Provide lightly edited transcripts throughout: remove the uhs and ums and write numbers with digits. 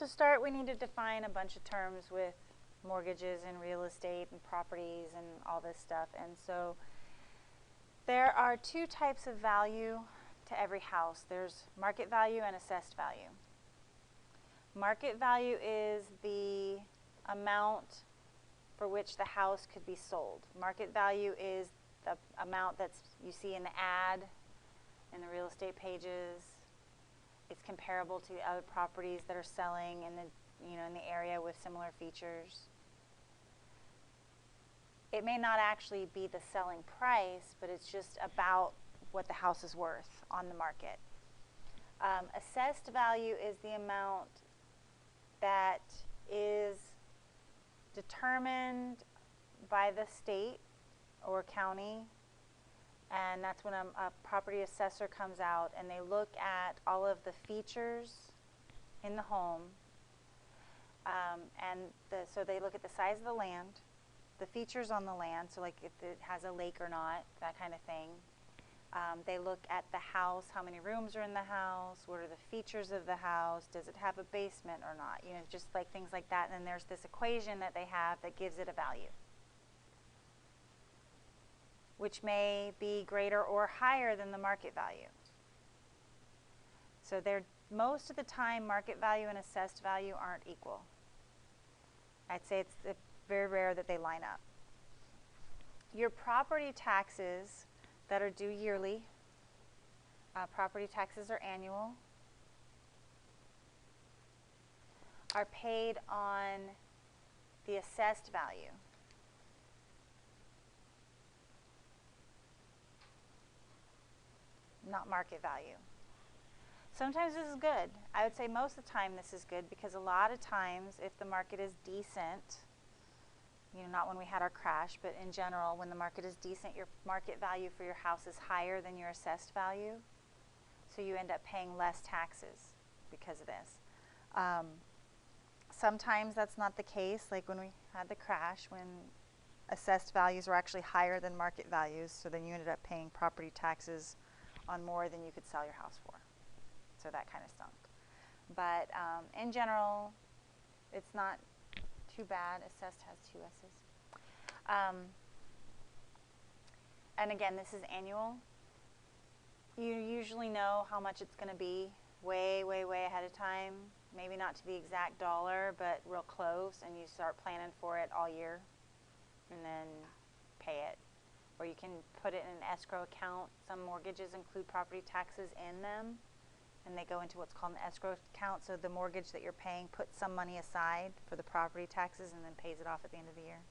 to start, we need to define a bunch of terms with mortgages and real estate and properties and all this stuff. And so there are two types of value to every house. There's market value and assessed value. Market value is the amount for which the house could be sold. Market value is the amount that you see in the ad, in the real estate pages. It's comparable to other properties that are selling in the area with similar features. It may not actually be the selling price, but it's just about what the house is worth on the market. Assessed value is the amount that is determined by the state or county, and that's when a property assessor comes out and they look at all of the features in the home, so they look at the size of the land, the features on the land, so like if it has a lake or not, that kind of thing. They look at the house, how many rooms are in the house, what are the features of the house, does it have a basement or not, just like things like that. And then there's this equation that they have that gives it a value, which may be greater or higher than the market value. So most of the time, market value and assessed value aren't equal. I'd say it's very rare that they line up. Your property taxes that are due yearly, property taxes are annual, are paid on the assessed value. Not market value. Sometimes this is good. I would say most of the time this is good, because a lot of times if the market is decent, not when we had our crash, but in general, when the market is decent, your market value for your house is higher than your assessed value. So you end up paying less taxes because of this. Sometimes that's not the case, like when we had the crash, when assessed values were actually higher than market values, so then you ended up paying property taxes on more than you could sell your house for. So that kind of stunk. But in general, it's not too bad. Assessed has 2 S's. And again, this is annual. You usually know how much it's going to be way, way, way ahead of time. Maybe not to the exact dollar, but real close, and you start planning for it all year and then pay it. Or you can put it in an escrow account. Some mortgages include property taxes in them, and they go into what's called an escrow account. So the mortgage that you're paying puts some money aside for the property taxes and then pays it off at the end of the year.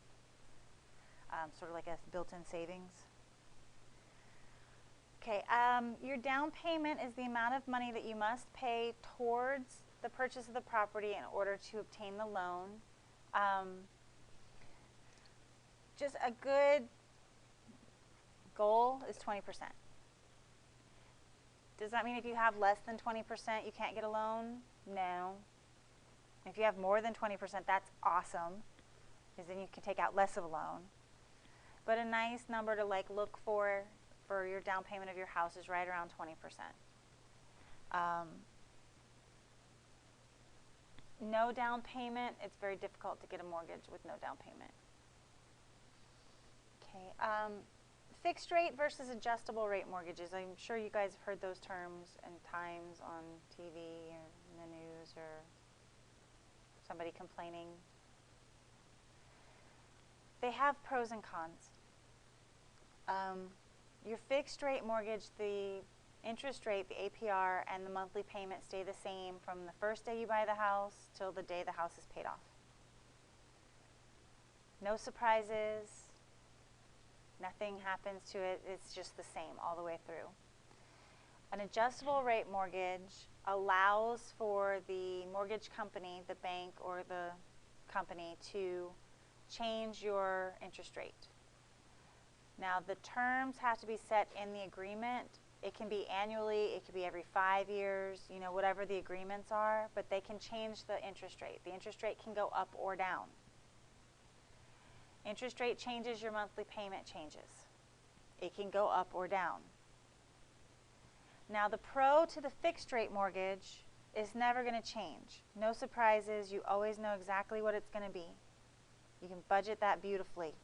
Sort of like a built-in savings. Okay, your down payment is the amount of money that you must pay towards the purchase of the property in order to obtain the loan. Just a good goal is 20%. Does that mean if you have less than 20% you can't get a loan? No. If you have more than 20%, that's awesome, because then you can take out less of a loan. But a nice number to look for your down payment of your house is right around 20%. No down payment, it's very difficult to get a mortgage with no down payment. Okay. Fixed rate versus adjustable rate mortgages. I'm sure you guys have heard those terms and times on TV or in the news, or somebody complaining. They have pros and cons. Your fixed rate mortgage, the interest rate, the APR, and the monthly payment stay the same from the first day you buy the house till the day the house is paid off. No surprises. Nothing happens to it. It's just the same all the way through. An adjustable rate mortgage allows for the mortgage company, the bank or the company, to change your interest rate. Now, the terms have to be set in the agreement. It can be annually, it could be every 5 years, whatever the agreements are, but they can change the interest rate. The interest rate can go up or down. Interest rate changes, your monthly payment changes. It can go up or down. Now, the pro to the fixed rate mortgage It's never going to change. No surprises. You always know exactly what it's going to be. You can budget that beautifully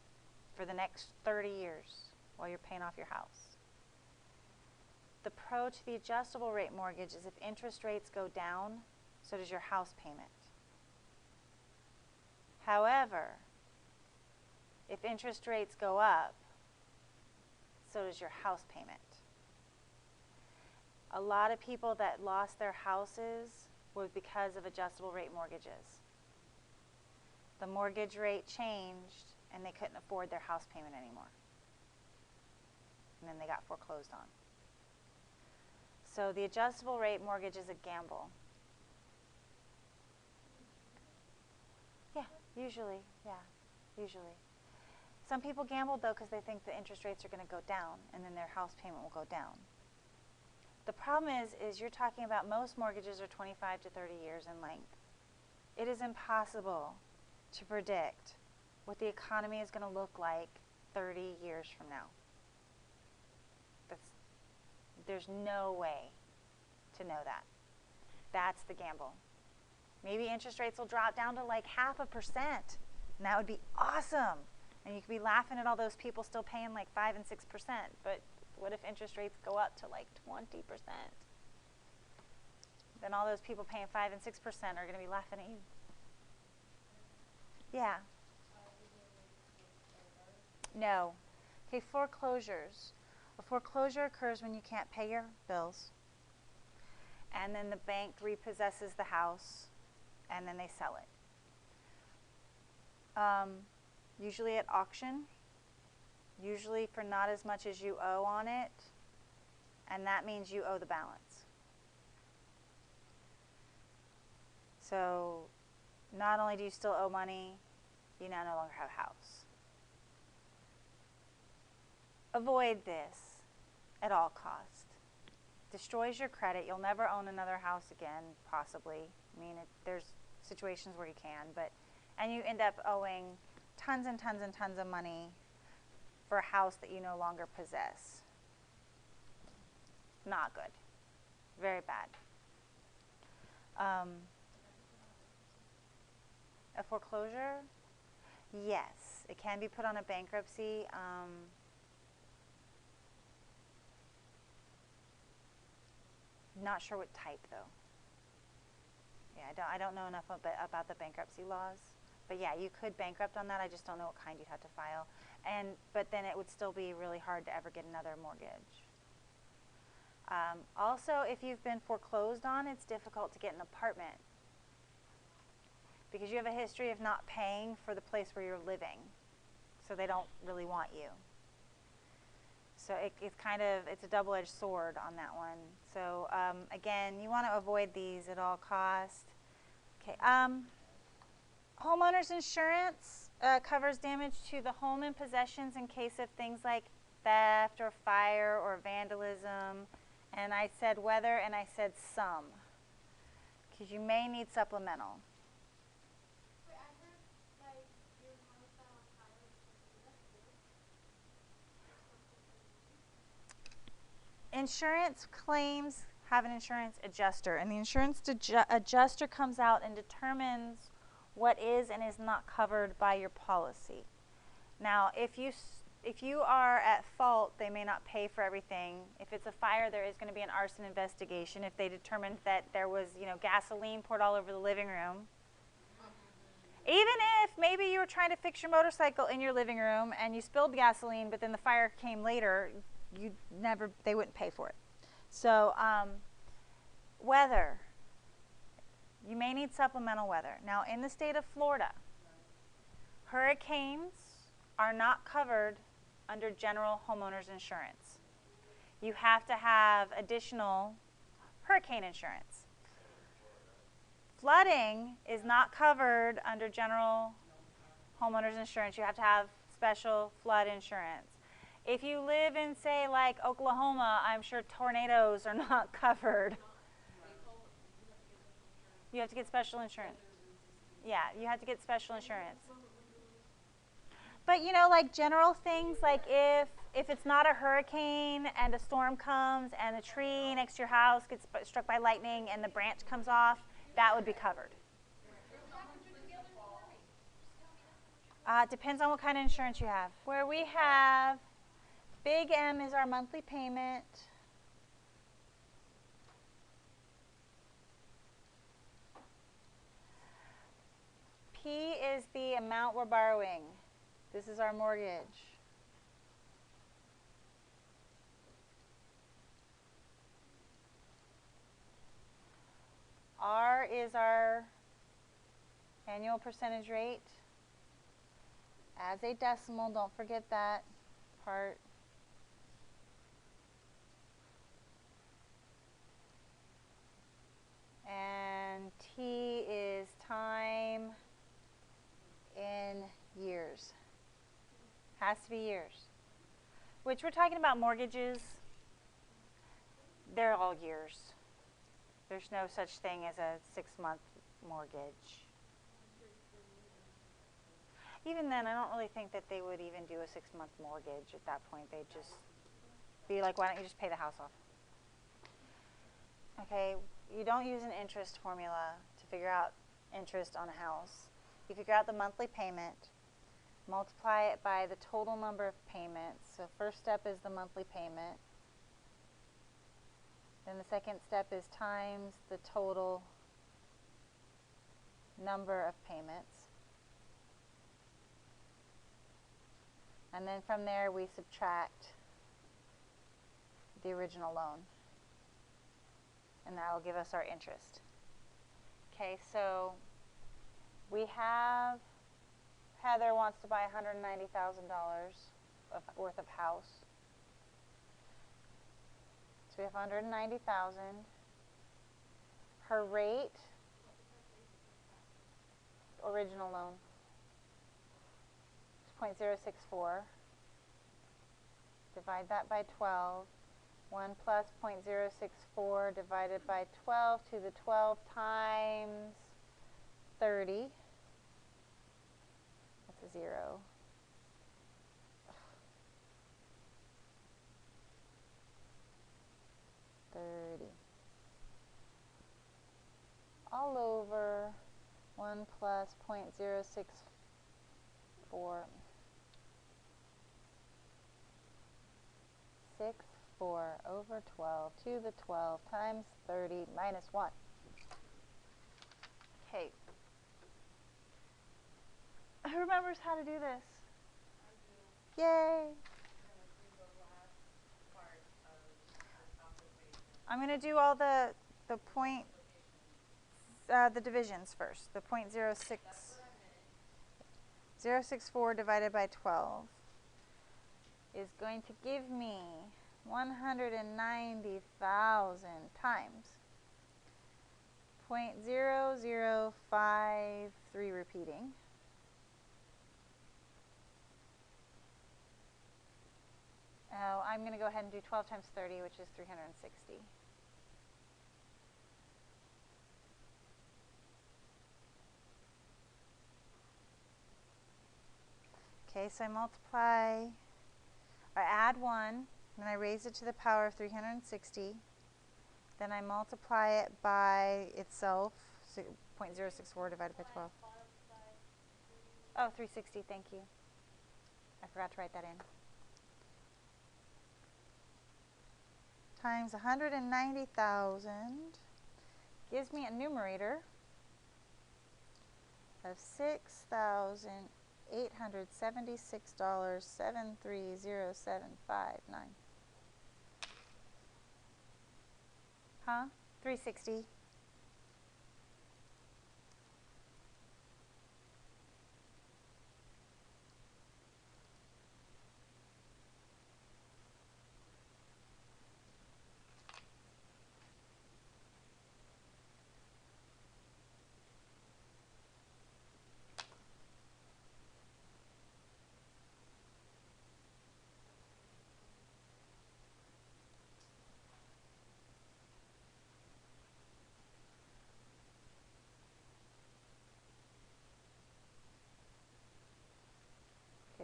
for the next 30 years while you're paying off your house. The pro to the adjustable rate mortgage is if interest rates go down, so does your house payment. However, if interest rates go up, so does your house payment. A lot of people that lost their houses was because of adjustable rate mortgages. The mortgage rate changed and they couldn't afford their house payment anymore. And then they got foreclosed on. So the adjustable rate mortgage is a gamble. Yeah, usually. Some people gamble though because they think the interest rates are going to go down and then their house payment will go down. The problem is you're talking about most mortgages are 25 to 30 years in length. It is impossible to predict what the economy is going to look like 30 years from now. There's no way to know that. That's the gamble. Maybe interest rates will drop down to like 0.5%, and that would be awesome. And you could be laughing at all those people still paying like 5 and 6%, but what if interest rates go up to like 20%? Then all those people paying 5 and 6% are going to be laughing at you. Yeah. No. Okay, foreclosures. A foreclosure occurs when you can't pay your bills, and then the bank repossesses the house, and then they sell it. Usually at auction, usually for not as much as you owe on it, and that means you owe the balance. So not only do you still owe money, you now no longer have a house. Avoid this at all costs. Destroys your credit. You'll never own another house again, possibly. I mean, there's situations where you can, and you end up owing tons and tons and tons of money for a house that you no longer possess. Not good. Very bad. A foreclosure? Yes. It can be put on a bankruptcy. Not sure what type, though. Yeah, I don't know enough about the bankruptcy laws. But yeah, you could bankrupt on that. I just don't know what kind you'd have to file. But then it would still be really hard to ever get another mortgage. Also, if you've been foreclosed on, it's difficult to get an apartment because you have a history of not paying for the place where you're living. So they don't really want you. So it's a double-edged sword on that one. So again, you want to avoid these at all costs. Okay. Homeowners insurance covers damage to the home and possessions in case of things like theft or fire or vandalism. And I said weather and I said some, because you may need supplemental. Wait, I heard like your house got on fire. Insurance claims have an insurance adjuster, and the insurance adjuster comes out and determines what is and is not covered by your policy. Now, if you are at fault, they may not pay for everything. If it's a fire, there is going to be an arson investigation. If they determined that there was, gasoline poured all over the living room. Even if maybe you were trying to fix your motorcycle in your living room and you spilled gasoline, but then the fire came later, they wouldn't pay for it. So, weather. You may need supplemental weather. Now, in the state of Florida, hurricanes are not covered under general homeowners insurance. You have to have additional hurricane insurance. Flooding is not covered under general homeowners insurance. You have to have special flood insurance. If you live in, say, like Oklahoma, I'm sure tornadoes are not covered. You have to get special insurance. Yeah, you have to get special insurance. But you know, like general things, like if it's not a hurricane and a storm comes and a tree next to your house gets struck by lightning and the branch comes off, that would be covered. Depends on what kind of insurance you have. Where we have big M is our monthly payment. P is the amount we're borrowing. This is our mortgage. R is our annual percentage rate. As a decimal, don't forget that part. And T is time in years. Has to be years. Which we're talking about mortgages. They're all years. There's no such thing as a 6-month mortgage. Even then, I don't really think that they would even do a 6-month mortgage at that point. They'd just be like, why don't you just pay the house off? Okay, you don't use an interest formula to figure out interest on a house. You figure out the monthly payment, multiply it by the total number of payments. So first step is the monthly payment. Then the second step is times the total number of payments. And then from there we subtract the original loan. And that will give us our interest. Okay, so we have Heather wants to buy $190,000 worth of house. So we have $190,000. Her rate, original loan, is 0.064. Divide that by 12. 1 plus 0.064 divided by 12 to the 12 times 30. That's a 0. Ugh. 30. All over 1 plus 0.064. 4 over 12 to the 12 times 30 minus 1. Okay. Who remembers how to do this? I do. Yay. I'm going to do all the point, the divisions first. The 0.064 divided by 12 is going to give me 190,000 times 0.0053 repeating. Oh, I'm going to go ahead and do 12 times 30, which is 360. Okay, so I multiply, or add 1. Then I raise it to the power of 360. Then I multiply it by itself, 0.064 divided by 12. Oh, 360, thank you. I forgot to write that in. Times 190,000 gives me a numerator of $6,876.730759. Huh? 360.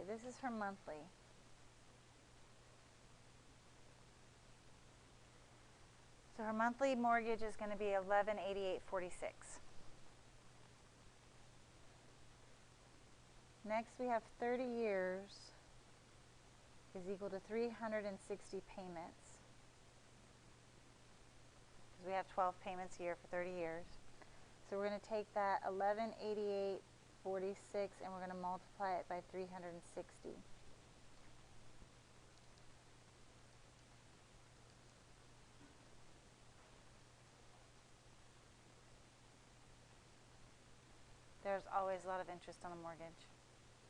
this is for monthly. So her monthly mortgage is going to be $1188.46. Next, we have 30 years is equal to 360 payments. Because we have 12 payments a year for 30 years. So we're going to take that $1188.46 and we're going to multiply it by 360. There's always a lot of interest on a mortgage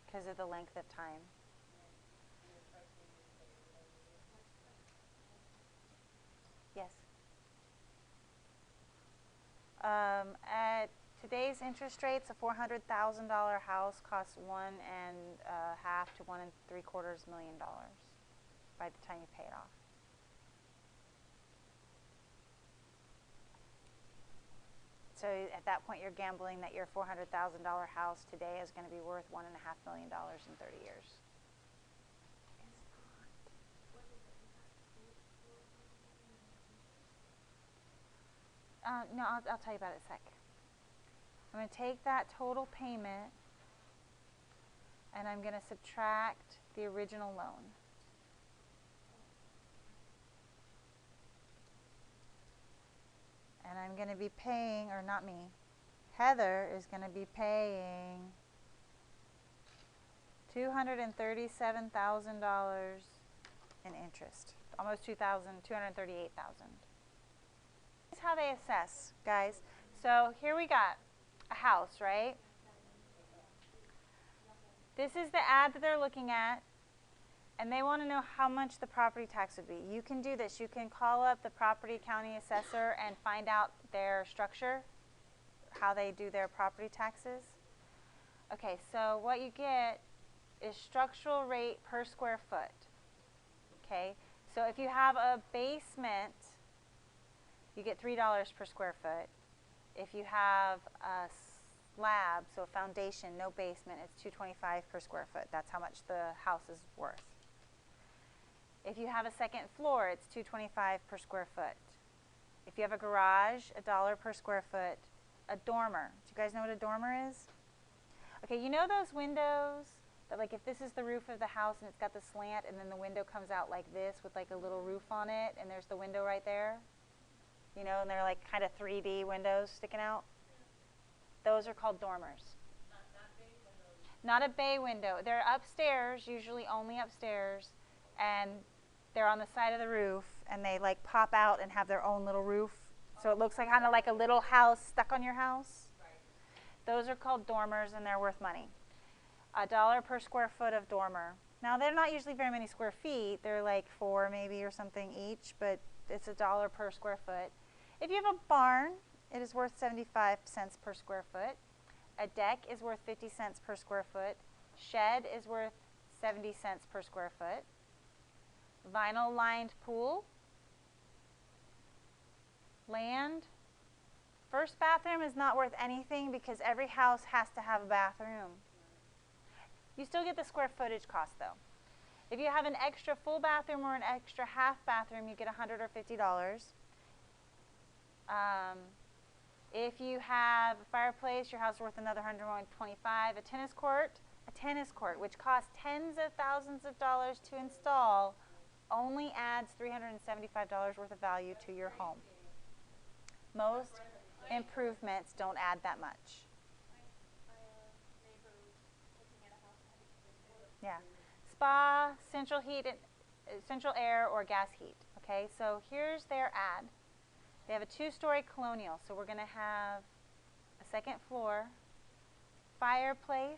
because of the length of time. Yes. At today's interest rates, a $400,000 house costs $1.5 to $1.75 million by the time you pay it off. So at that point, you're gambling that your $400,000 house today is going to be worth $1.5 million in 30 years. No, I'll tell you about it in a sec. I'm going to take that total payment and I'm going to subtract the original loan. And I'm going to be paying, or not me, Heather is going to be paying $237,000 in interest. Almost $238,000. This is how they assess, guys. So here we got a house, right? This is the ad that they're looking at. And they want to know how much the property tax would be. You can do this. You can call up the property county assessor and find out their structure, how they do their property taxes. Okay, so what you get is structural rate per square foot. Okay, so if you have a basement, you get $3 per square foot. If you have a slab, so a foundation, no basement, it's $225 per square foot. That's how much the house is worth. If you have a second floor, it's $225 per square foot. If you have a garage, $1 per square foot. A dormer. Do you guys know what a dormer is? Okay, you know those windows that, like, if this is the roof of the house and it's got the slant and then the window comes out like this with like a little roof on it and there's the window right there? You know, and they're like kind of 3D windows sticking out? Those are called dormers. Not a bay window. They're upstairs, usually only upstairs, and they're on the side of the roof, and they like pop out and have their own little roof, so it looks like kind of like a little house stuck on your house. Those are called dormers, and they're worth money. $1 per square foot of dormer. Now they're not usually very many square feet. They're like 4 maybe or something each, but it's $1 per square foot. If you have a barn, it is worth 75 cents per square foot. A deck is worth 50 cents per square foot. Shed is worth 70 cents per square foot. Vinyl lined pool. Land. First bathroom is not worth anything because every house has to have a bathroom. You still get the square footage cost though. If you have an extra full bathroom or an extra half bathroom, you get $100 or $50. If you have a fireplace, your house is worth another $125. A tennis court, which costs tens of thousands of dollars to install, only adds $375 worth of value to your home. Most improvements don't add that much. Yeah. Spa, central heat, central air, or gas heat. Okay, so here's their ad. They have a 2-story colonial, so we're going to have a second floor, fireplace.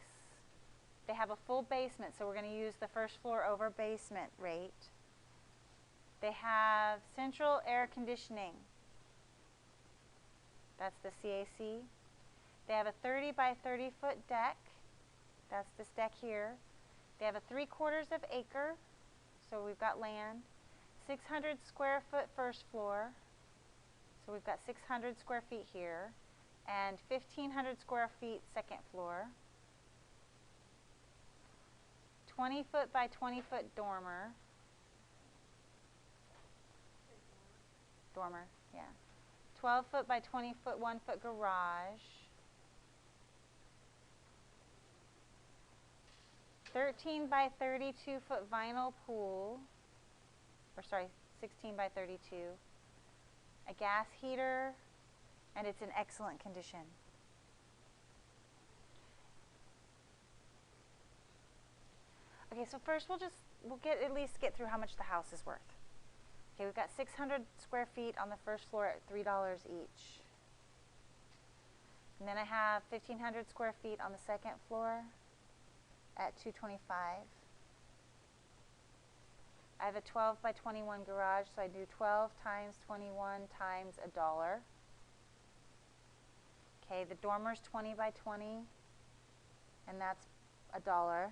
They have a full basement, so we're going to use the first floor over basement rate. They have central air conditioning. That's the CAC. They have a 30 by 30 foot deck. That's this deck here. They have a 3/4 of acre, so we've got land. 600 square foot first floor. So we've got 600 square feet here, and 1,500 square feet second floor. 20 foot by 20 foot dormer. Dormer, yeah. 12 foot by 20 foot, 1 foot garage. 13 by 32 foot vinyl pool. Or sorry, 16 by 32. A gas heater, and it's in excellent condition. Okay, so first we'll at least get through how much the house is worth. Okay, we've got 600 square feet on the first floor at $3 each. And then I have 1,500 square feet on the second floor at $225. I have a 12 by 21 garage, so I do 12 times 21 times $1. Okay, the dormer's 20 by 20, and that's $1.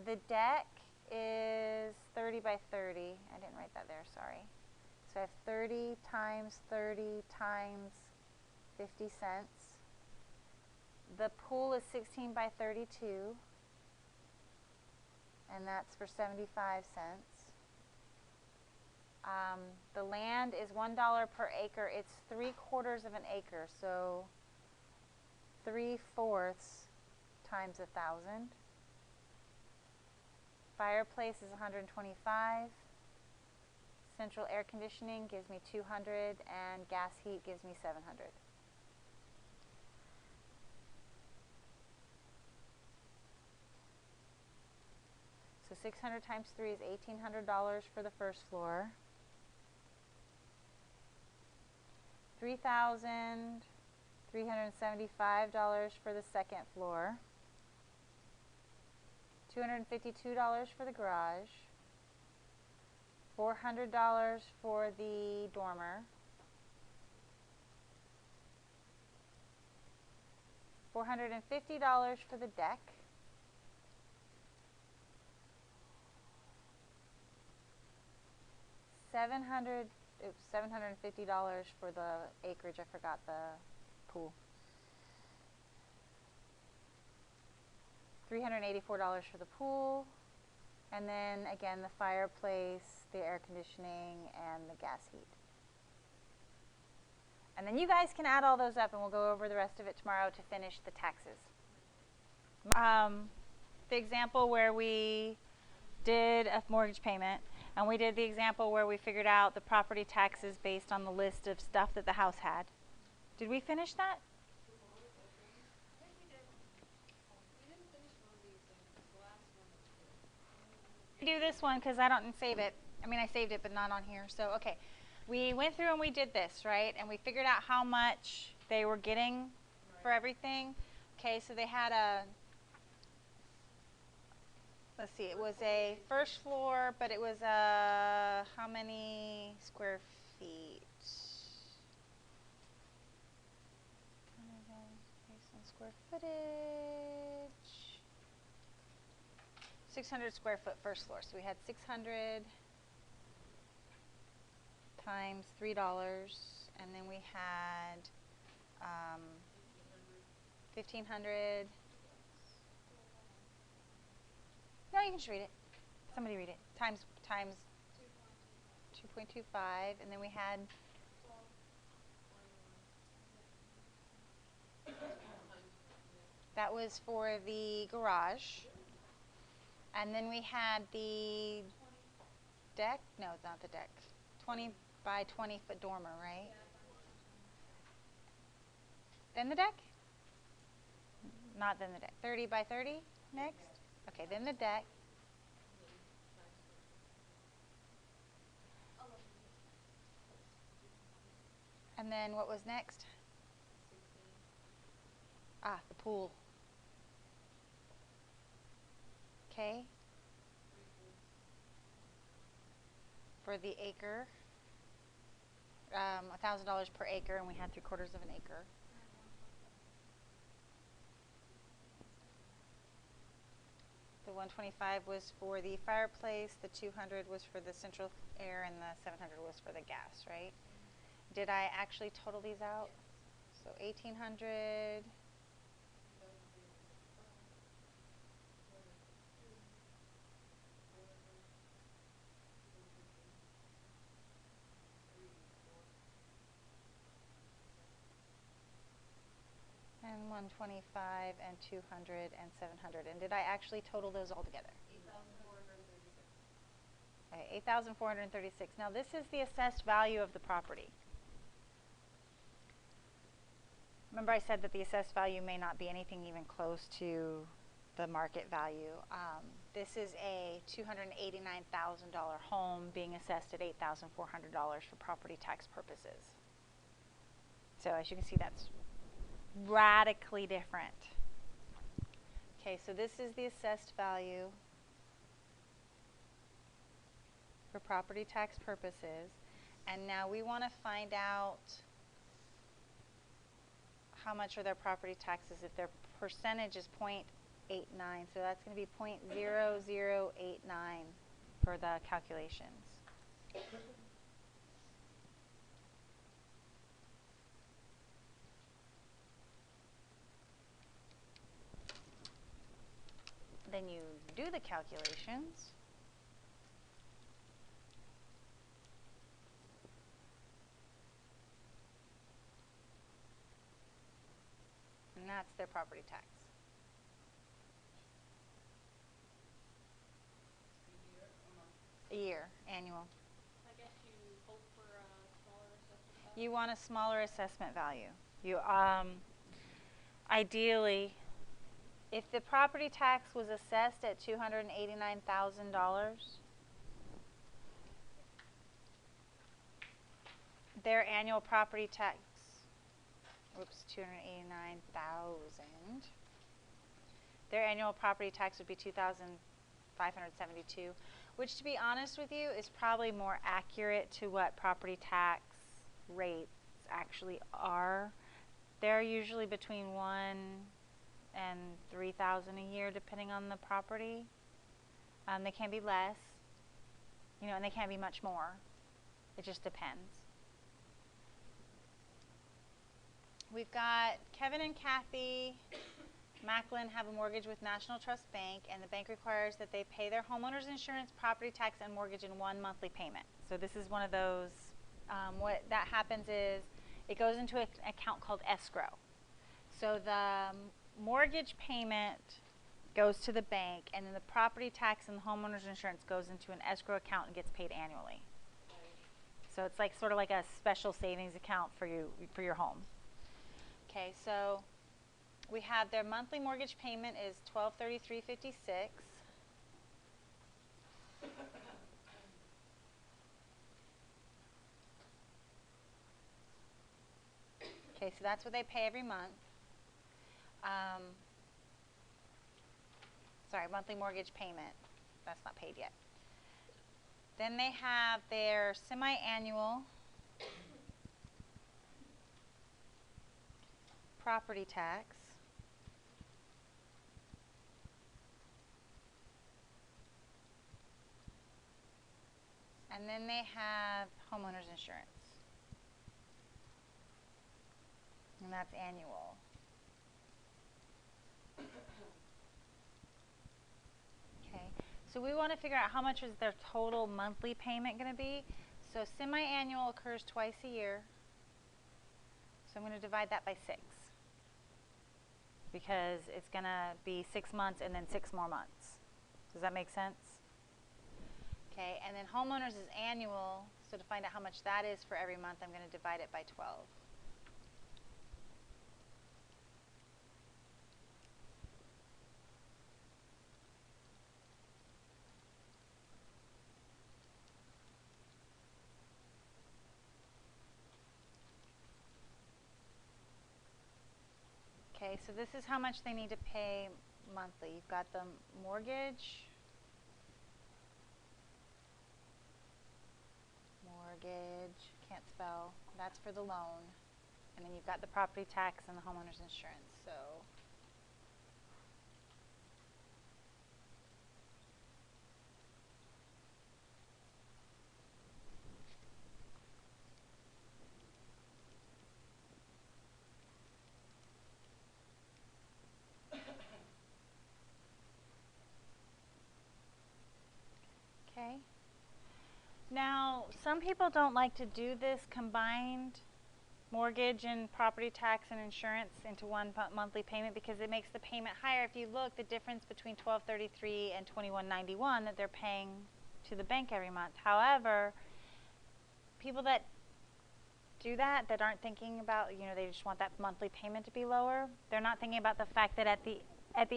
The deck is 30 by 30. I didn't write that there, sorry. So I have 30 times 30 times 50 cents. The pool is 16 by 32, and that's for 75 cents. The land is $1 per acre. It's 3/4 of an acre, so 3/4 times 1,000. Fireplace is 125. Central air conditioning gives me 200, and gas heat gives me 700. So 600 times 3 is $1,800 for the first floor. $3,375 for the second floor. $252 for the garage. $400 for the dormer. $450 for the deck. $750 for the acreage. I forgot the pool. $384 for the pool. And then again the fireplace, the air conditioning, and the gas heat. And then you guys can add all those up, and we'll go over the rest of it tomorrow to finish the taxes. The example where we did a mortgage payment, and we did the example where we figured out the property taxes based on the list of stuff that the house had. Did we finish that? Do this one because I don't save it. I mean, I saved it, but not on here. So, okay. We went through and we did this, right? And we figured out how much they were getting for everything. Okay, so they had a, let's see, it was a first floor, but it was a, how many square feet? Based on square footage. 600 square foot first floor. So we had 600 times $3, and then we had 1,500. No, you can just read it. Somebody read it. Times 2.25, and then we had that was for the garage. And then we had the deck. No, it's not the deck. 20 by 20 foot dormer, right? Then the deck? Not then the deck. 30 by 30 next? Okay, then the deck. And then what was next? Ah, the pool. Okay. For the acre, $1,000 per acre, and we had 3/4 of an acre. The 125 was for the fireplace, the 200 was for the central air, and the 700 was for the gas, right? Did I actually total these out? So 1,800. 125 and 200 and 700. And did I actually total those all together? 8,436. Okay, 8,436. Now this is the assessed value of the property. Remember I said that the assessed value may not be anything even close to the market value. This is a $289,000 home being assessed at $8,400 for property tax purposes. So as you can see, that's radically different. Okay, so this is the assessed value for property tax purposes. And now we want to find out how much are their property taxes if their percentage is 0.89. So that's going to be 0.0089 for the calculations. Then you do the calculations. And that's their property tax. A year, annual. I guess you hope for a smaller assessment value. You want a smaller assessment value. You ideally, if the property tax was assessed at $289,000, their annual property tax, oops, 289,000. Their annual property tax would be 2,572, which, to be honest with you, is probably more accurate to what property tax rates actually are. They're usually between 1 and 3,000 a year, depending on the property. They can be less, and they can be much more. It just depends. We've got Kevin and Kathy Macklin have a mortgage with National Trust Bank, and the bank requires that they pay their homeowner's insurance, property tax, and mortgage in one monthly payment. So this is one of those, what that happens is it goes into an account called escrow. So the mortgage payment goes to the bank, and then the property tax and the homeowner's insurance goes into an escrow account and gets paid annually. So it's like sort of like a special savings account for your home. Okay, so we have their monthly mortgage payment is $1,233.56. Okay, so that's what they pay every month. Sorry, monthly mortgage payment. That's not paid yet. Then they have their semi-annual property tax. And then they have homeowner's insurance. And that's annual. Okay, so we want to figure out how much is their total monthly payment going to be. So semi-annual occurs twice a year. So I'm going to divide that by 6. Because it's going to be 6 months and then 6 more months. Does that make sense? Okay, and then homeowners is annual. So to find out how much that is for every month, I'm going to divide it by 12. Okay, so this is how much they need to pay monthly. You've got the mortgage, can't spell, that's for the loan. And then you've got the property tax and the homeowner's insurance. So okay. Now, some people don't like to do this combined. mortgage and property tax and insurance into one monthly payment because it makes the payment higher. If you look, the difference between $12.33 and $21.91 that they're paying to the bank every month. However, people that do that aren't thinking about, they just want that monthly payment to be lower. They're not thinking about the fact that at the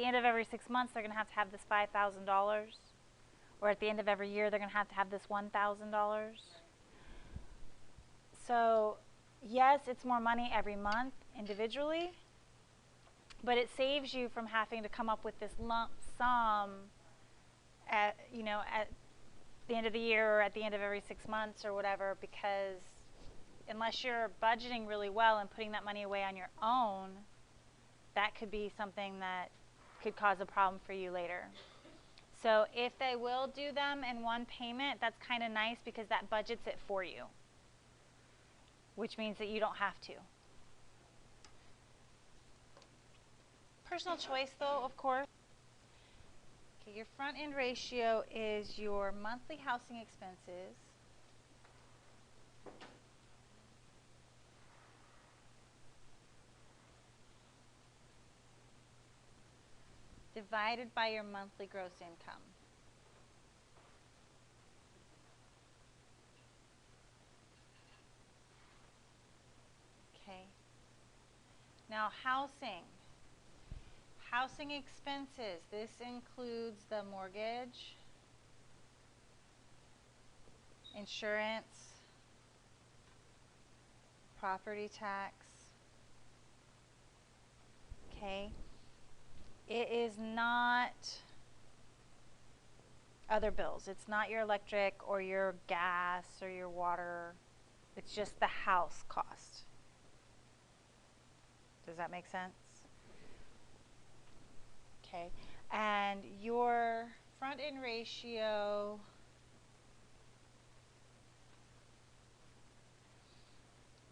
end of every 6 months they're going to have this $5,000, or at the end of every year they're going to have this $1,000. So yes, it's more money every month individually, but it saves you from having to come up with this lump sum at the end of the year or at the end of every 6 months or whatever, because unless you're budgeting really well and putting that money away on your own, that could be something that could cause a problem for you later. So if they will do them in one payment, that's kind of nice because that budgets it for you, which means that you don't have to. Personal choice though, of course. Okay, your front end ratio is your monthly housing expenses divided by your monthly gross income. Okay. Now housing. Housing expenses. This includes the mortgage, insurance, property tax. Okay. It is not other bills. It's not your electric or your gas or your water. It's just the house cost. Does that make sense? Okay. And your front end ratio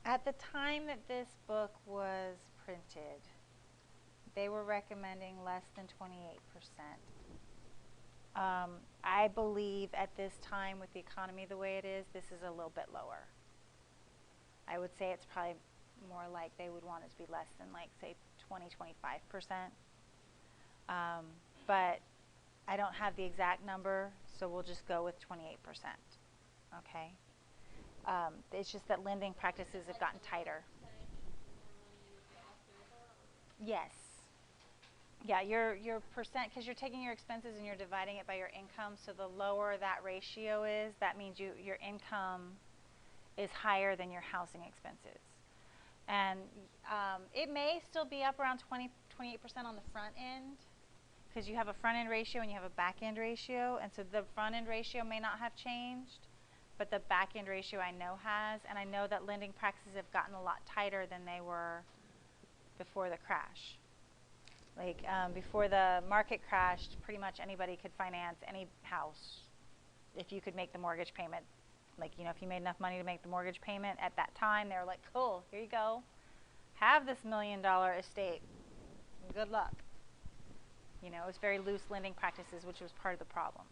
at the time that this book was printed, they were recommending less than 28%. I believe at this time with the economy the way it is, this is a little bit lower. I would say it's probably more like they would want it to be less than like say 20-25%. But I don't have the exact number, so we'll just go with 28%. Okay. It's just that lending practices have gotten tighter. Yes. Yeah, your percent, because you're taking your expenses and you're dividing it by your income, so the lower that ratio is, that means your income is higher than your housing expenses. And it may still be up around 28% on the front end, because you have a front end ratio and you have a back end ratio, and so the front end ratio may not have changed, but the back end ratio I know has, and I know that lending practices have gotten a lot tighter than they were before the crash. Like before the market crashed, pretty much anybody could finance any house if you could make the mortgage payment. Like, if you made enough money to make the mortgage payment at that time, they were like, cool, here you go. Have this $1 million estate. Good luck. It was very loose lending practices, which was part of the problem.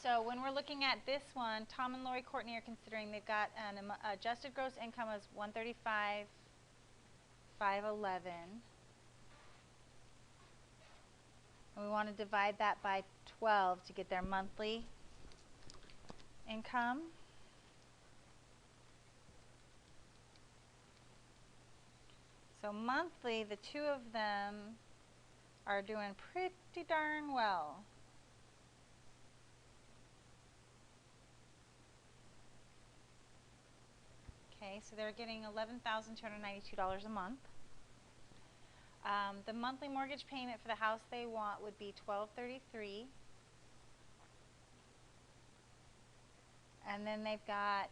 So when we're looking at this one, Tom and Lori Courtney are considering, they've got an adjusted gross income of $135,511. And we want to divide that by 12 to get their monthly income. So monthly, the two of them are doing pretty darn well. Okay, so they're getting $11,292 a month. The monthly mortgage payment for the house they want would be $1,233. And then they've got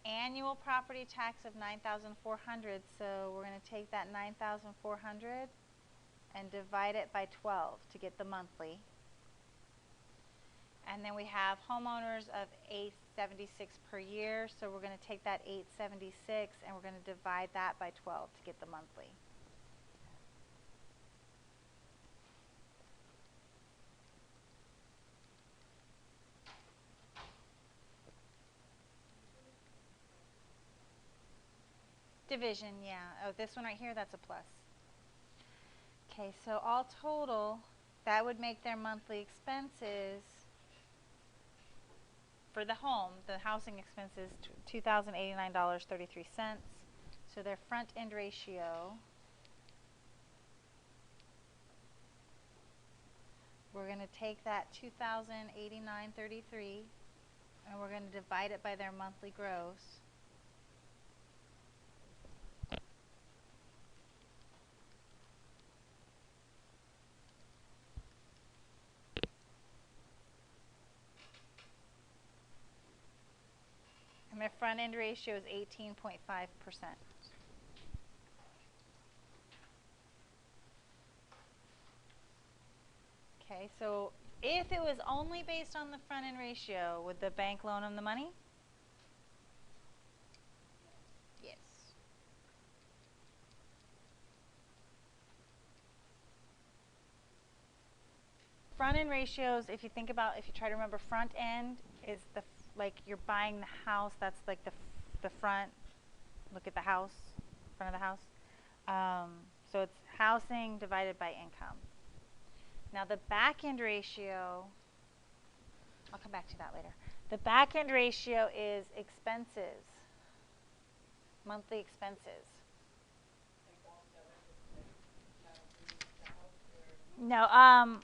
annual property tax of $9,400. So we're going to take that $9,400 and divide it by 12 to get the monthly. And then we have homeowners of $876 per year. So we're going to take that $876 and we're going to divide that by 12 to get the monthly. Division, yeah. Oh, this one right here, that's a plus. Okay, so all total, that would make their monthly expenses for the home, the housing expenses, $2,089.33. So their front end ratio, we're going to take that $2,089.33 and we're going to divide it by their monthly gross. And their front end ratio is 18.5%. Okay, so if it was only based on the front end ratio, would the bank loan them the money? Yes. Front end ratios, if you think about, if you try to remember, front end is the, like you're buying the house, that's like the front, look at the house, front of the house. So it's housing divided by income. Now the back end ratio, I'll come back to that later. The back end ratio is expenses, monthly expenses. No, I'll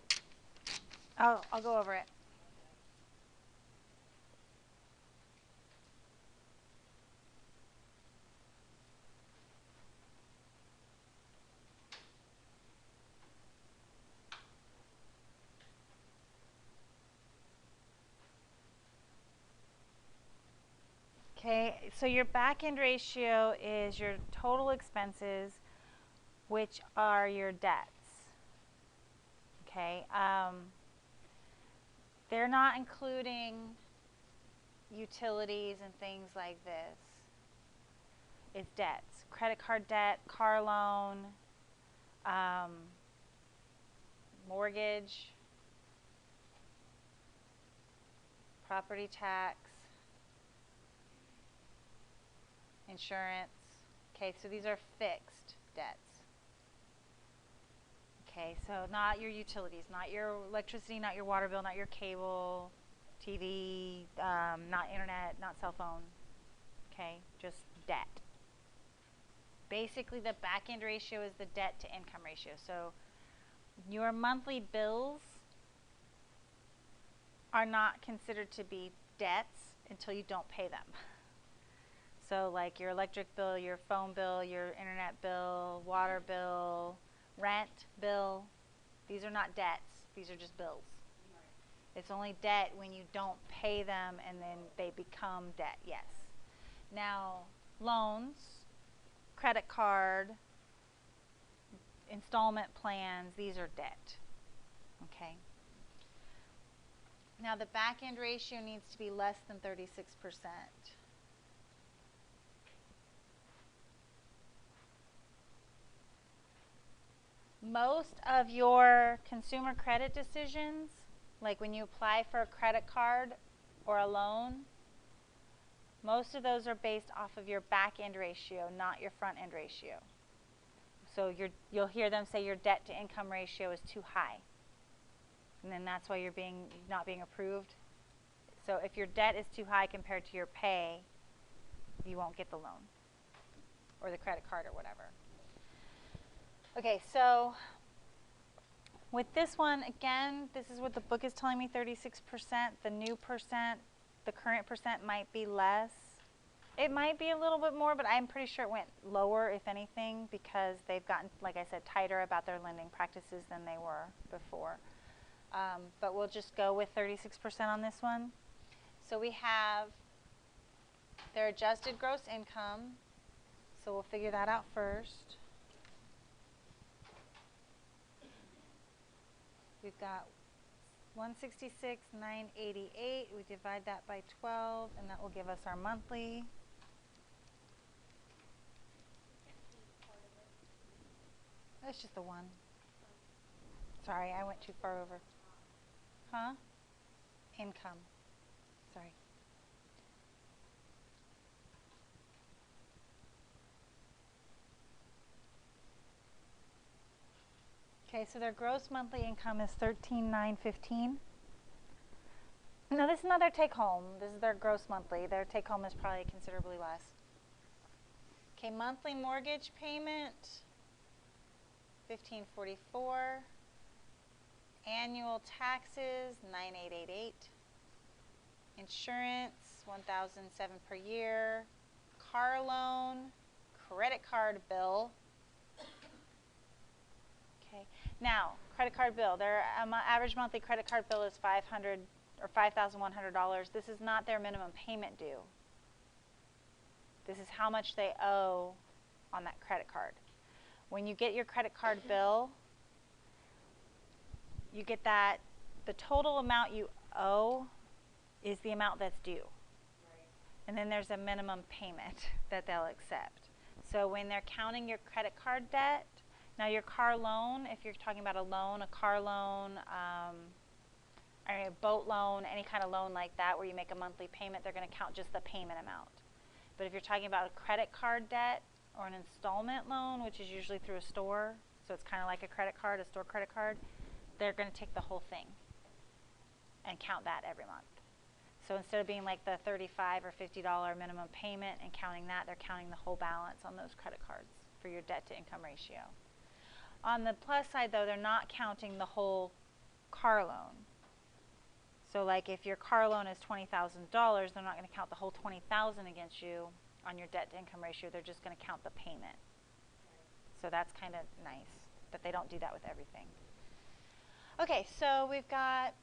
go over it. Okay, so your back end ratio is your total expenses, which are your debts. Okay, they're not including utilities and things like this. It's debts, credit card debt, car loan, mortgage, property tax, insurance. Okay, so these are fixed debts. Okay, so not your utilities, not your electricity, not your water bill, not your cable, TV, not internet, not cell phone. Okay, just debt. Basically, the back end ratio is the debt to income ratio. So your monthly bills are not considered to be debts until you don't pay them. So like your electric bill, your phone bill, your internet bill, water bill, rent bill, these are not debts. These are just bills. It's only debt when you don't pay them and then they become debt, yes. Now, loans, credit card, installment plans, these are debt, okay? Now, the back end ratio needs to be less than 36%. Most of your consumer credit decisions, like when you apply for a credit card or a loan, most of those are based off of your back end ratio, not your front end ratio. So you'll hear them say your debt to income ratio is too high. And then that's why you're not being approved. So if your debt is too high compared to your pay, you won't get the loan or the credit card or whatever. Okay, so with this one, again, this is what the book is telling me, 36%. The new percent, the current percent might be less. It might be a little bit more, but I'm pretty sure it went lower, if anything, because they've gotten, like I said, tighter about their lending practices than they were before. But we'll just go with 36% on this one. So we have their adjusted gross income. So we'll figure that out first. We've got 166,988. We divide that by 12, and that will give us our monthly. That's just the one. Sorry, I went too far over. Huh? Income. Sorry. Okay, so their gross monthly income is $13,915. No, this is not their take home. This is their gross monthly. Their take home is probably considerably less. Okay, monthly mortgage payment, $1,544. Annual taxes, $9,888. Insurance, $1,007 per year. Car loan, credit card bill. Okay. Now, credit card bill. Their average monthly credit card bill is $500 or $5,100. This is not their minimum payment due. This is how much they owe on that credit card. When you get your credit card bill, you get that the total amount you owe is the amount that's due. Right. And then there's a minimum payment that they'll accept. So when they're counting your credit card debt, now your car loan, if you're talking about a loan, a car loan, a boat loan, any kind of loan like that where you make a monthly payment, they're going to count just the payment amount. But if you're talking about a credit card debt or an installment loan, which is usually through a store, so it's kind of like a credit card, a store credit card, they're going to take the whole thing and count that every month. So instead of being like the $35 or $50 minimum payment and counting that, they're counting the whole balance on those credit cards for your debt to income ratio. On the plus side though, they're not counting the whole car loan. So like if your car loan is $20,000, they're not going to count the whole $20,000 against you on your debt to income ratio. They're just going to count the payment. So that's kind of nice, but they don't do that with everything. Okay, so we've got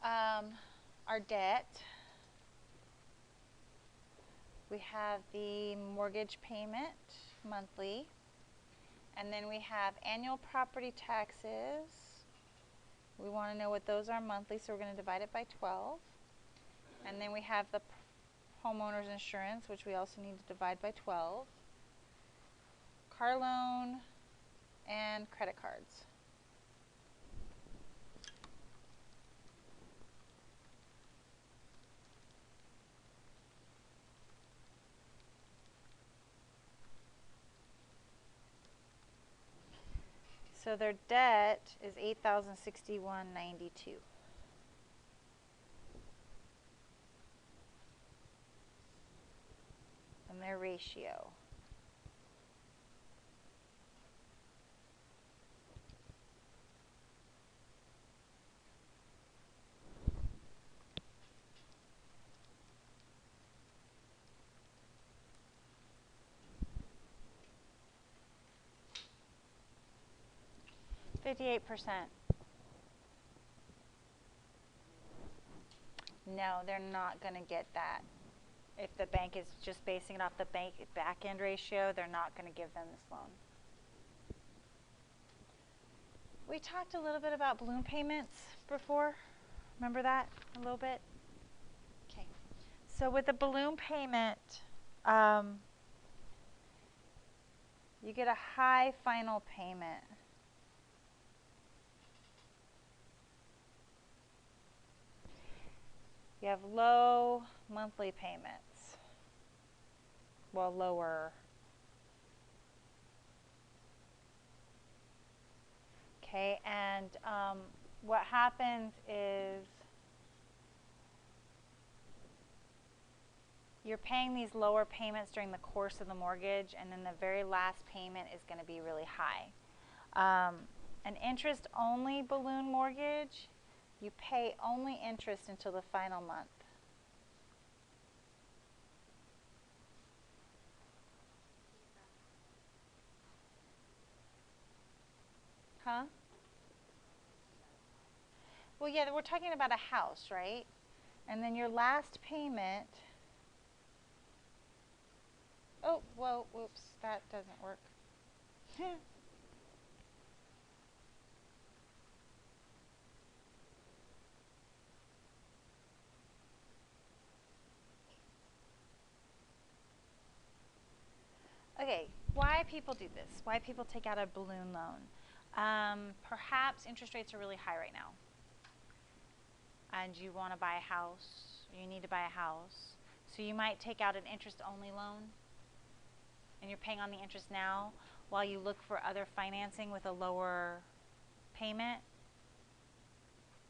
our debt. We have the mortgage payment monthly, and then we have annual property taxes. We want to know what those are monthly, so we're going to divide it by 12. And then we have the homeowner's insurance, which we also need to divide by 12. Car loan and credit cards. So their debt is $8,061.92. And their ratio. $58. No, they're not going to get that. If the bank is just basing it off the bank back-end ratio, they're not going to give them this loan. We talked a little bit about balloon payments before. Remember that a little bit? Okay. So with the balloon payment, you get a high final payment. You have low monthly payments. Well, lower. Okay, and what happens is you're paying these lower payments during the course of the mortgage, and then the very last payment is going to be really high. An interest-only balloon mortgage, you pay only interest until the final month. Huh? Well, yeah, we're talking about a house, right? And then your last payment. Oh, well, whoops, that doesn't work. Okay, why people do this? Why people take out a balloon loan? Perhaps interest rates are really high right now, and you want to buy a house, or you need to buy a house. So you might take out an interest-only loan, and you're paying on the interest now while you look for other financing with a lower payment,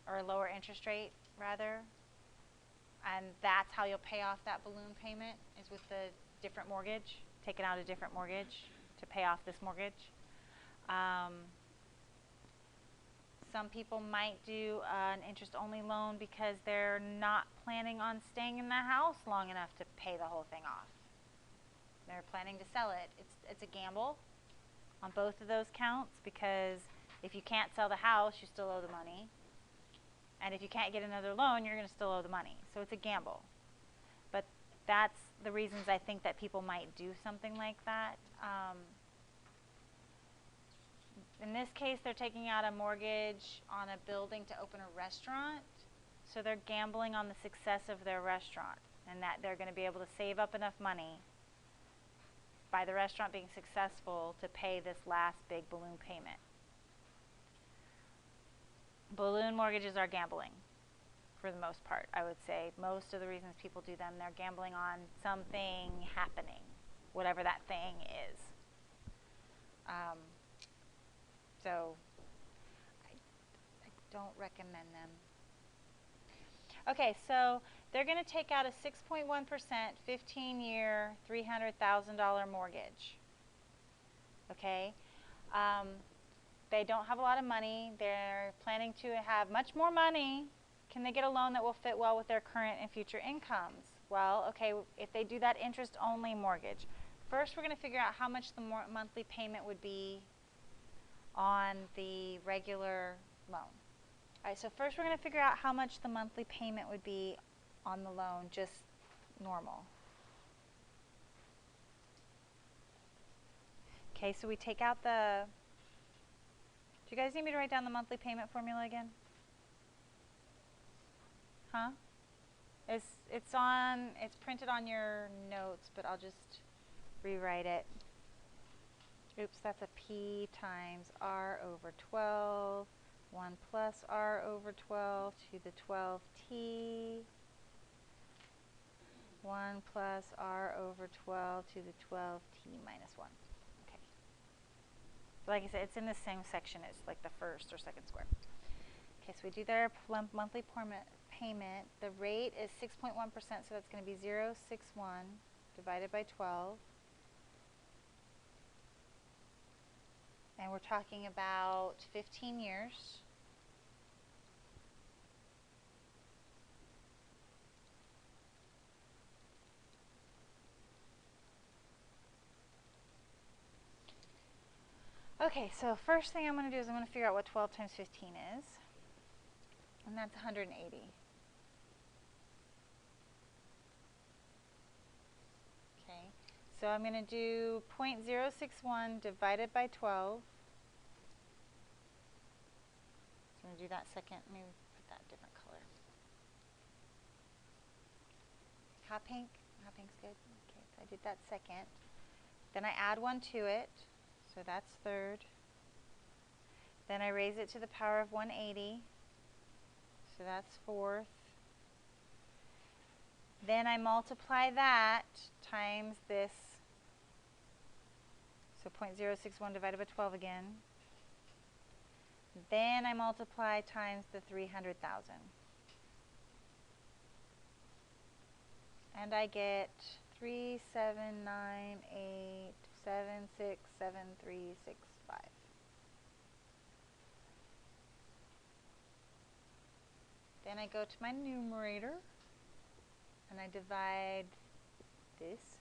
or a lower interest rate, rather. And that's how you'll pay off that balloon payment, is with the different mortgage, taking out a different mortgage to pay off this mortgage. Some people might do an interest-only loan because they're not planning on staying in the house long enough to pay the whole thing off. They're planning to sell it. It's a gamble on both of those counts, because if you can't sell the house, you still owe the money. And if you can't get another loan, you're going to still owe the money. So it's a gamble. But that's the reasons I think that people might do something like that. In this case, they're taking out a mortgage on a building to open a restaurant. So they're gambling on the success of their restaurant, and that they're going to be able to save up enough money by the restaurant being successful to pay this last big balloon payment. Balloon mortgages are gambling for the most part, I would say. Most of the reasons people do them, they're gambling on something happening, whatever that thing is. So I don't recommend them. Okay, so they're going to take out a 6.1%, 15-year, $300,000 mortgage. Okay? They don't have a lot of money. They're planning to have much more money. Can they get a loan that will fit well with their current and future incomes? Well, okay, if they do that interest-only mortgage, first we're going to figure out how much the monthly payment would be on the regular loan. All right, so first we're going to figure out how much the monthly payment would be on the loan, just normal. Okay, so we take out the... Do you guys need me to write down the monthly payment formula again? Huh? It's printed on your notes, but I'll just rewrite it. Oops, that's a P times R over 12, 1 plus R over 12 to the 12T, 1 plus R over 12 to the 12T minus 1. Okay. Like I said, it's in the same section as like the first or second square. Okay, so we do their monthly payment. The rate is 6.1%, so that's going to be 0.61 divided by 12. And we're talking about 15 years. Okay, so first thing I'm going to do is I'm going to figure out what 12 times 15 is. And that's 180. Okay, so I'm going to do 0.061 divided by 12. So I'm going to do that second. Let me put that different color. Hot pink? Hot pink's good. Okay, so I did that second. Then I add 1 to it. So that's third. Then I raise it to the power of 180. So that's fourth. Then I multiply that times this. So 0.061 divided by 12 again. Then I multiply times the 300,000. And I get 3,798,767,365. Then I go to my numerator and I divide this.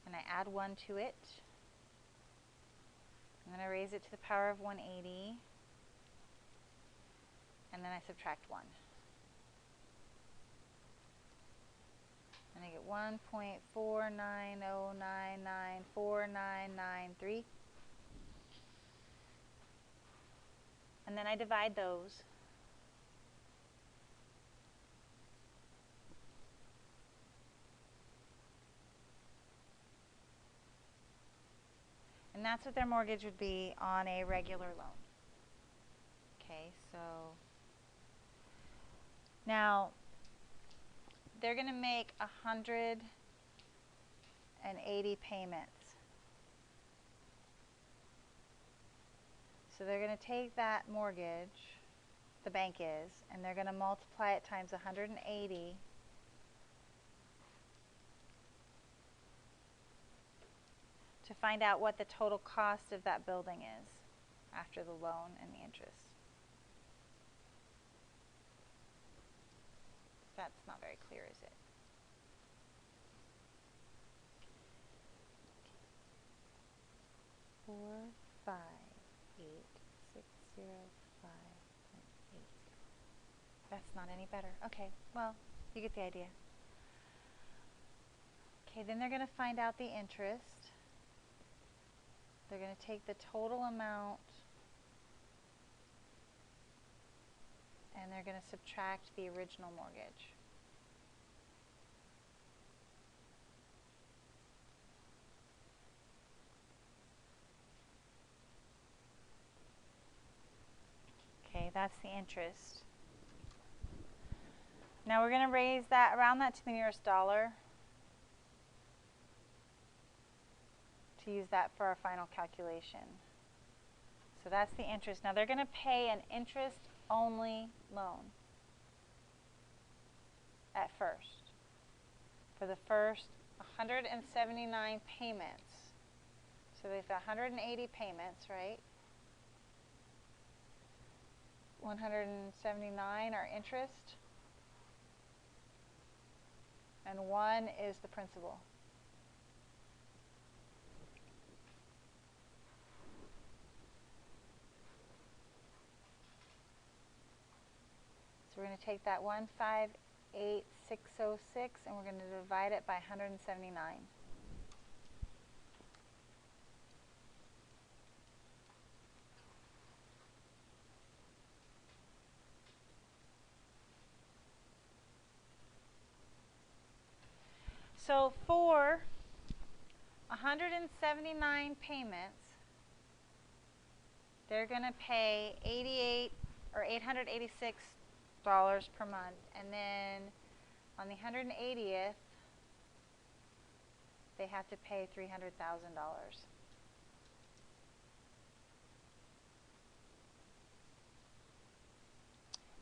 And I add 1 to it. And then I raise it to the power of 180. And then I subtract 1. And I get 1.490994993. And then I divide those. And that's what their mortgage would be on a regular loan. Okay, so now they're going to make 180 payments. So they're going to take that mortgage, the bank is, and they're going to multiply it times 180 to find out what the total cost of that building is after the loan and the interest. That's not very clear, is it? 458,605.80. That's not any better. Okay, well, you get the idea. Okay, then they're going to find out the interest. They're going to take the total amount and they're going to subtract the original mortgage. Okay, that's the interest. Now we're going to raise that, round that to the nearest dollar to use that for our final calculation. So that's the interest. Now they're going to pay an interest-only loan at first for the first 179 payments. So they've got 180 payments, right? 179 are interest, and 1 is the principal. So we're going to take that 158,606 and we're going to divide it by 179. So for 179 payments, they're going to pay $886 per month, and then on the 180th, they have to pay $300,000.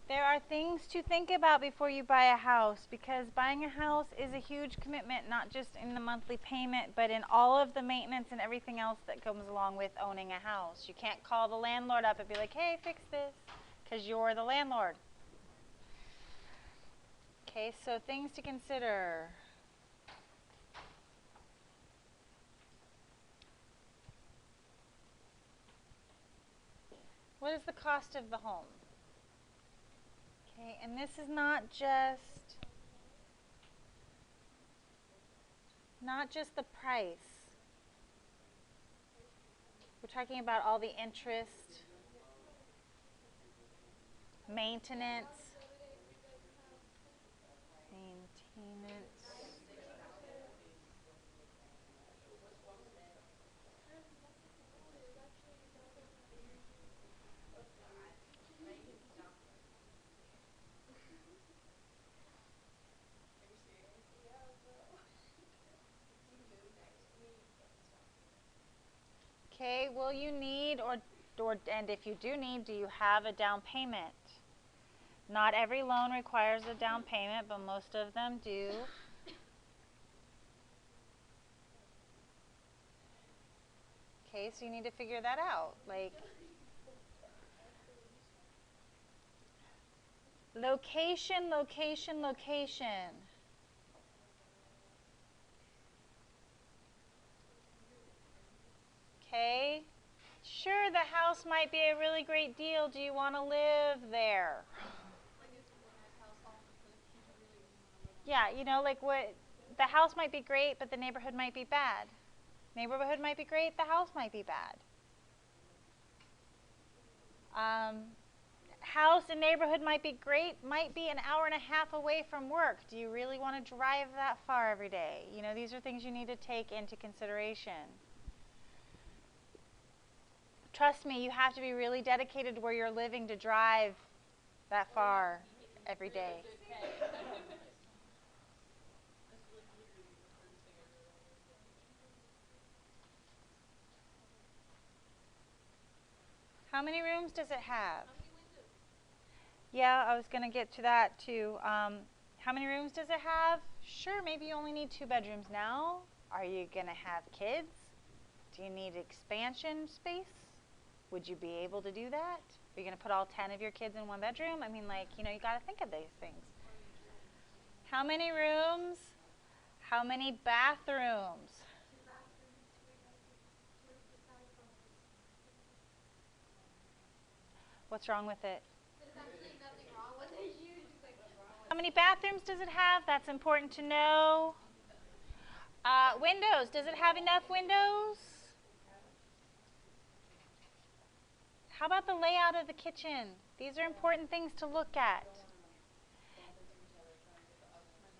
There are things to think about before you buy a house, because buying a house is a huge commitment, not just in the monthly payment, but in all of the maintenance and everything else that comes along with owning a house. You can't call the landlord up and be like, hey, fix this, because you're the landlord. Okay, so things to consider. What is the cost of the home? Okay, and this is not just the price. We're talking about all the interest, maintenance. Okay, will you need, and if you do need, do you have a down payment? Not every loan requires a down payment, but most of them do. Okay, so you need to figure that out. Like, location, location, location. Okay, sure, the house might be a really great deal. Do you want to live there? Yeah, you know, like the house might be great, but the neighborhood might be bad. Neighborhood might be great, the house might be bad. House and neighborhood might be great, might be an hour and a half away from work. Do you really want to drive that far every day? You know, these are things you need to take into consideration. Trust me, you have to be really dedicated to where you're living to drive that far every day. How many rooms does it have? How many windows? Yeah, I was going to get to that too. How many rooms does it have? Sure, maybe you only need 2 bedrooms now. Are you going to have kids? Do you need expansion space? Would you be able to do that? Are you going to put all 10 of your kids in 1 bedroom? I mean, like, you got to think of these things. How many rooms? How many bathrooms? 2 bathrooms, 3 bedrooms, 2 besides office. What's wrong with it? There's actually nothing wrong with it. You just like what's wrong with How many bathrooms does it have? That's important to know. Windows. Does it have enough windows? How about the layout of the kitchen? These are important things to look at.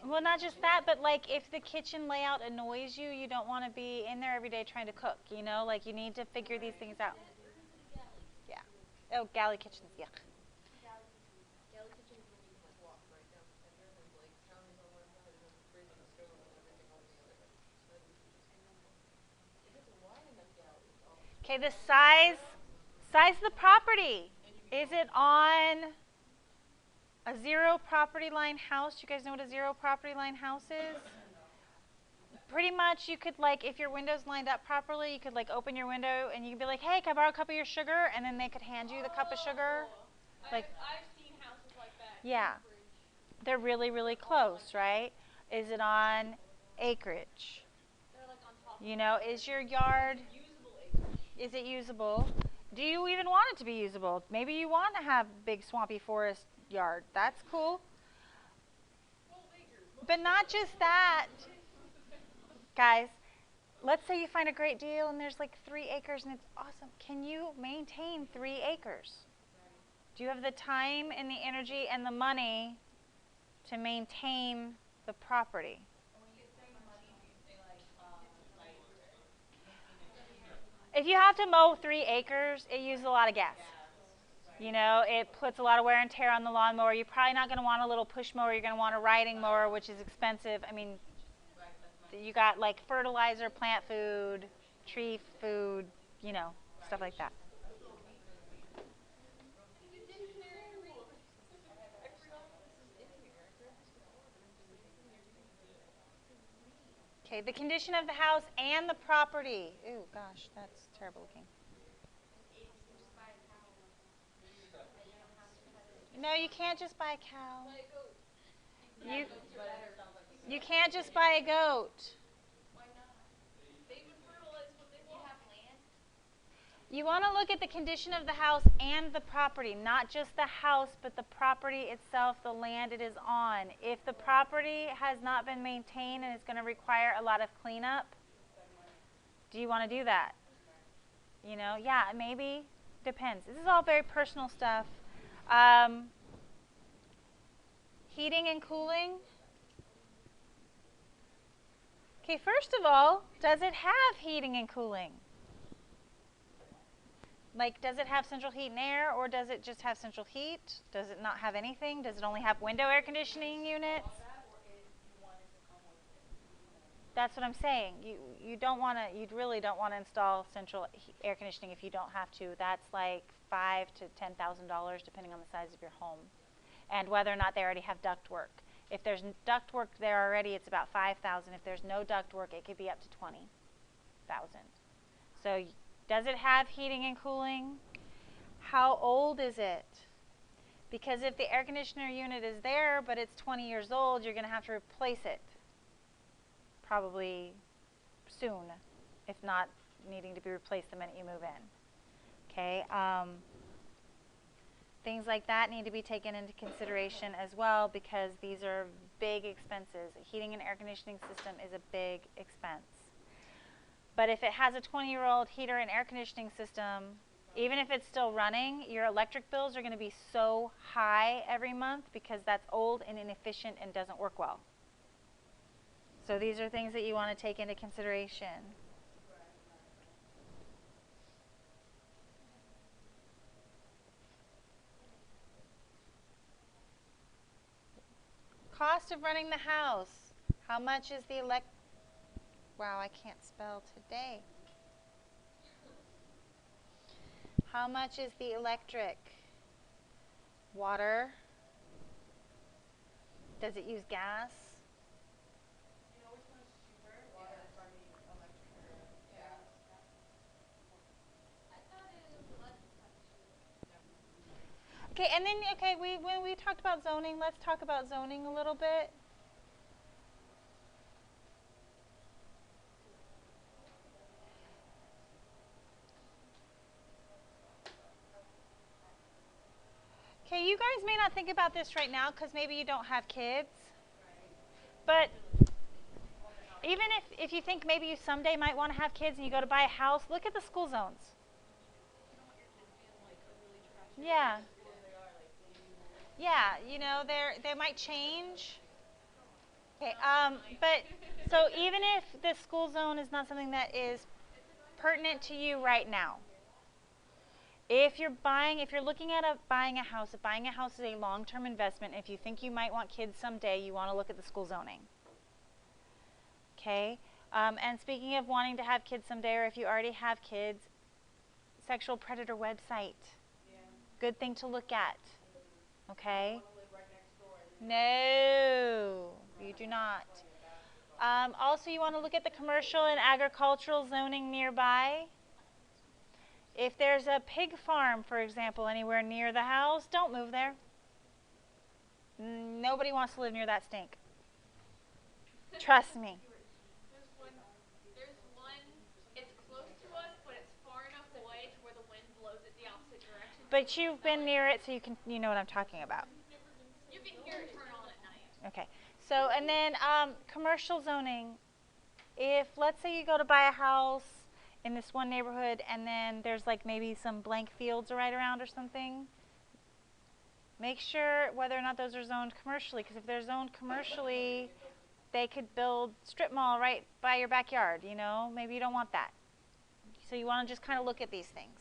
Well, not just that, but like if the kitchen layout annoys you, you don't want to be in there every day trying to cook, Like you need to figure these things out. Or is it a galley? Yeah. Oh, galley kitchens, yuck. Galley kitchen. Galley kitchen is when you can like walk right down the center and like counters on one side and then the fridge and the stove and everything on the other. So that you can just if it's a wide enough galley, it's all Okay, the size of the property. Is it on a 0 property line house? You guys know what a 0 property line house is? Pretty much you could like, if your window's lined up properly, you could like open your window and you could be like, hey, can I borrow a cup of your sugar? And then they could hand you the cup of sugar. Like, I've seen houses like that. yeah. They're really, really close, right? Is it on acreage? They're like on top. Is your yard, Usable acreage. is it usable? Do you even want it to be usable? Maybe you want to have big swampy forest yard. That's cool. But not just that. Guys, let's say you find a great deal and there's like 3 acres and it's awesome. Can you maintain 3 acres? Do you have the time and the energy and the money to maintain the property? If you have to mow 3 acres, it uses a lot of gas. It puts a lot of wear and tear on the lawnmower. You're probably not going to want a little push mower. You're going to want a riding mower, which is expensive. I mean, you got like fertilizer, plant food, tree food, stuff like that. Okay, the condition of the house and the property. Ooh, gosh, that's terrible looking. No, you can't just buy a cow. You can't just buy a goat. Why not? They would fertilize what they want. You have land? You want to look at the condition of the house and the property, not just the house, but the property itself, the land it is on. If the property has not been maintained and it's going to require a lot of cleanup, do you want to do that? Yeah, maybe. Depends. This is all very personal stuff. Heating and cooling. Okay, first of all, does it have heating and cooling? Like, does it have central heat and air, or does it just have central heat? Does it not have anything? Does it only have window air conditioning units? That's what I'm saying. You really don't want to install central air conditioning if you don't have to. That's like $5,000 to $10,000 depending on the size of your home, and whether or not they already have ductwork. If there's ductwork there already, it's about $5,000. If there's no ductwork, it could be up to $20,000. So, does it have heating and cooling? How old is it? Because if the air conditioner unit is there, but it's 20 years old, you're going to have to replace it. Probably soon, if not needing to be replaced the minute you move in. Okay. Things like that need to be taken into consideration as well, because these are big expenses. A heating and air conditioning system is a big expense. But if it has a 20-year-old heater and air conditioning system, even if it's still running, your electric bills are going to be so high every month because that's old and inefficient and doesn't work well. So these are things that you want to take into consideration. Cost of running the house. How much is the Wow, I can't spell today. How much is the electric? Water? Does it use gas? You know which one is cheaper? Water. I mean, electric or gas. I thought it was electric kind of cheaper. Okay, and then when we talked about zoning, let's talk about zoning a little bit. Okay, you guys may not think about this right now because maybe you don't have kids. But even if you think maybe you someday might want to have kids and you go to buy a house, look at the school zones. You don't want your kids being like a really trashy Yeah. schools they are, like blue. Yeah, you know, they might change. Okay, but so even if the school zone is not something that is pertinent to you right now, if you're looking at buying a house is a long-term investment. If you think you might want kids someday, you want to look at the school zoning. Okay, and speaking of wanting to have kids someday, or if you already have kids, sexual predator website. Yeah. Good thing to look at. Okay. I want to live right next door. No, you do not. Also, you want to look at the commercial and agricultural zoning nearby. If there's a pig farm, for example, anywhere near the house, don't move there. Nobody wants to live near that stink. Trust me. There's one, it's close to us, but it's far enough away to where the wind blows it the opposite direction. But you've been near it, so you know what I'm talking about. You can hear it turn on at night. Okay. So, and then commercial zoning. If, let's say you go to buy a house in this one neighborhood and then there's like maybe some blank fields right around or something, make sure whether or not those are zoned commercially, because if they're zoned commercially, they could build strip mall right by your backyard, you know? Maybe you don't want that. So you want to just kind of look at these things.